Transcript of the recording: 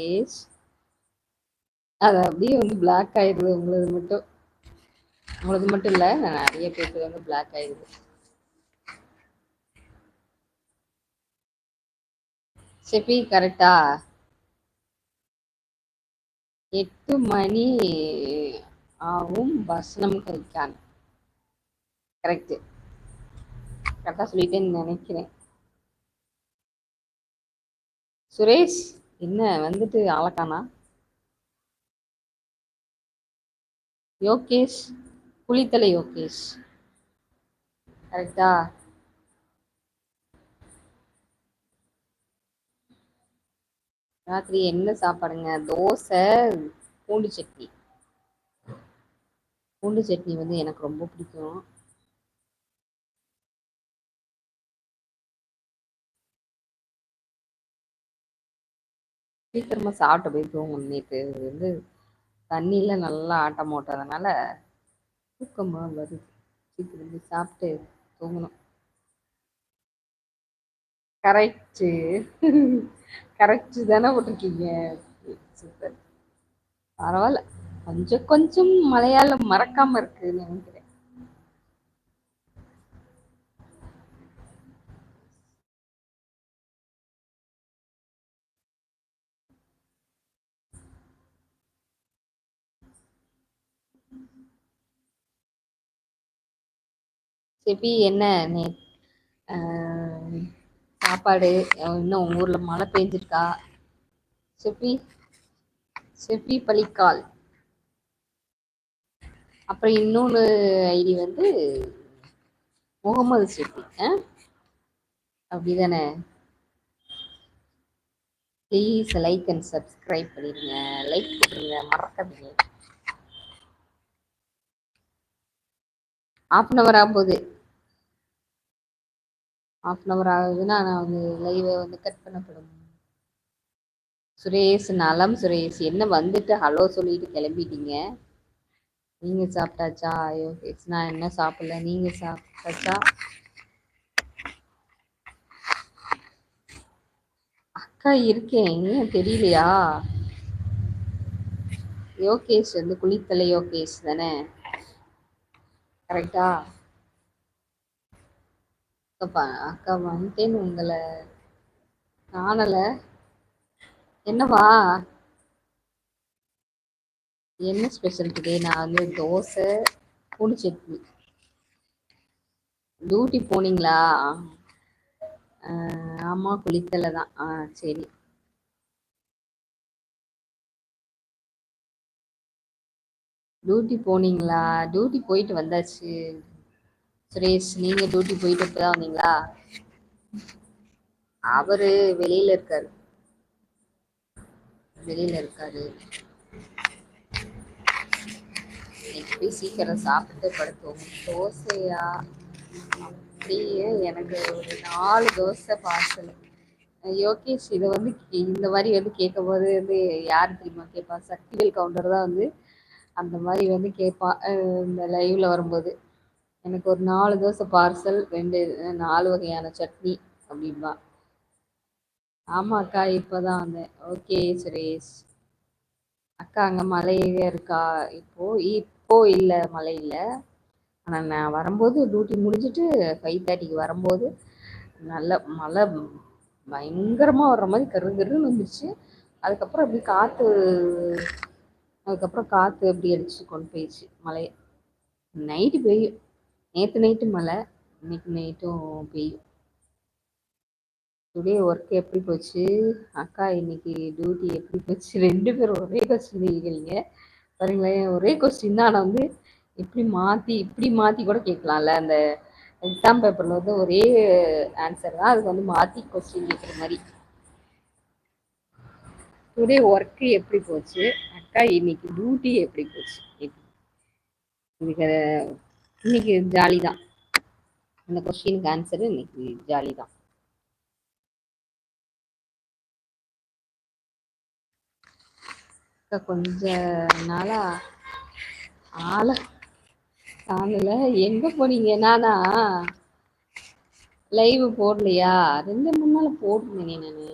Ace அது அப்படியே வந்து பிளாக் ஆயிடுது. உங்களுக்கு மட்டும் இல்லை, நிறைய பேருக்கு வந்து பிளாக் ஆயிடுது. செபி கரெக்டா? 8 மணி ஆகும் பஸ்னம் கிடைக்கான். கரெக்ட். கரெக்டா சொல்லிட்டேன்னு நினைக்கிறேன். சுரேஷ் என்ன வந்துட்டு ஆளக்கானா? யோகேஷ் குளித்தலை யோகேஷ் கரெக்டா? ராத்திரி என்ன சாப்பாடுங்க? தோசை, பூண்டு சட்னி. பூண்டு சட்னி வந்து எனக்கு ரொம்ப பிடிக்கும். சீக்கிரமா சாப்பிட்டு போய் தூங்கணும். நேற்று வந்து தண்ணியில நல்லா ஆட்டம் போட்டதுனால தூக்கமா வருது. சீக்கிரம் போய் சாப்பிட்டு தூங்கணும். கரெக்டு. கரெக்டு தானே போட்டிருக்கீங்க. சூப்பர். பரவாயில்ல. கொஞ்சம் கொஞ்சம் மலையாளம் மறக்காம இருக்குன்னு நினைக்கிறேன். செபி என்ன சாப்பாடு? இன்னும் உங்க ஊர்ல மழை பெஞ்சிருக்கா? SEBI SEBI பலிக்கால். அப்புறம் இன்னொன்று ஐடி வந்து முகமது செபி. அப்படிதானே? ப்ளீஸ் லைக் அண்ட் சப்ஸ்கிரைப் பண்ணிடுங்க. லைக் போட்டுருங்க, மறக்காதீங்க. 1/2 ஆகும்போது 1/2 ஆகுதுன்னா நான் வந்து லைவை வந்து கட் பண்ணப்படும். சுரேஷ் நலம். சுரேஷ் என்ன வந்துட்டு ஹலோ சொல்லிட்டு கிளம்பிட்டீங்க. நீங்க சாப்பிட்டாச்சா? நான் என்ன சாப்பிடல. நீங்க சாப்பிட்டாச்சா? அக்கா இருக்கேன். ஏன் தெரியலையா? யோகேஷ் வந்து குளித்தலை யோகேஷ் தானே? கரெக்டா? அக்கா வந்துட்டேன்னு உங்களை காணல. என்னவா? என்ன ஸ்பெஷல் டுடே? நான் வந்து தோசை, பூண்டு சட்னி. டியூட்டி போனீங்களா? ஆமா, குளித்தலை தான். சரி. டியூட்டி போனீங்களா? டியூட்டி போயிட்டு வந்தாச்சு. சுரேஷ் நீங்க டியூட்டி போயிட்டு இப்பதான் வந்தீங்களா? அவரு வெளியில இருக்காரு. போய் சீக்கிரம் சாப்பிட்டு படுத்தோம். தோசையா? அப்படியே எனக்கு ஒரு 4 தோசை பார்சல். யோகேஷ் இதை வந்து இந்த மாதிரி வந்து கேட்கும் போது வந்து யார் தெரியுமா கேட்பா? சக்திவேல் கவுண்டர் தான் வந்து அந்த மாதிரி வந்து கேட்பான் இந்த லைவ்ல வரும்போது. எனக்கு ஒரு 4 தோசை பார்சல், 4 வகையான சட்னி அப்படின்பா. ஆமாக்கா இப்பதான் வந்தேன். ஓகே சுரேஷ். அக்கா அங்க மழையே இருக்கா? இப்போ இல்ல, மழை இல்ல. ஆனா நான் வரும்போது டியூட்டி முடிஞ்சிட்டு 5:30க்கு வரும்போது நல்ல மழை பயங்கரமா வர்ற மாதிரி கருன்னு வந்துருச்சு. அதுக்கப்புறம் காத்து அப்படி அடிச்சு கொண்டு போயிடுச்சு மழையை. நைட்டு பெய்யும். நேற்று நைட்டு மழை, இன்னைக்கு நைட்டும் பெய்யும். டுடே ஒர்க் எப்படி போச்சு? அக்கா இன்னைக்கு டியூட்டி எப்படி போச்சு? 2 பேரும் ஒரே கொஸ்டின் கேட்குறீங்க பாருங்களேன். ஒரே கொஸ்டின் தான். ஆனால் வந்து இப்படி மாற்றி கூட கேட்கலாம்ல. அந்த எக்ஸாம் பேப்பரில் வந்து ஒரே ஆன்சர் தான், அதுக்கு வந்து மாற்றி கொஸ்டின் கேட்குற மாதிரி. டுடே ஒர்க்கு எப்படி போச்சு? அக்கா இன்னைக்கு டியூட்டி எப்படி போச்சு? இன்னைக்கு ஜாலி தான். அந்த கொஸ்டினுக்கு ஆன்சரு இன்னைக்கு ஜாலி தான். கொஞ்ச நாளா ஆள காணல. எங்க போனீங்க? நானா லைவ் போடலையா? 2-3 நாள் போட்டிருந்தேனே நானு.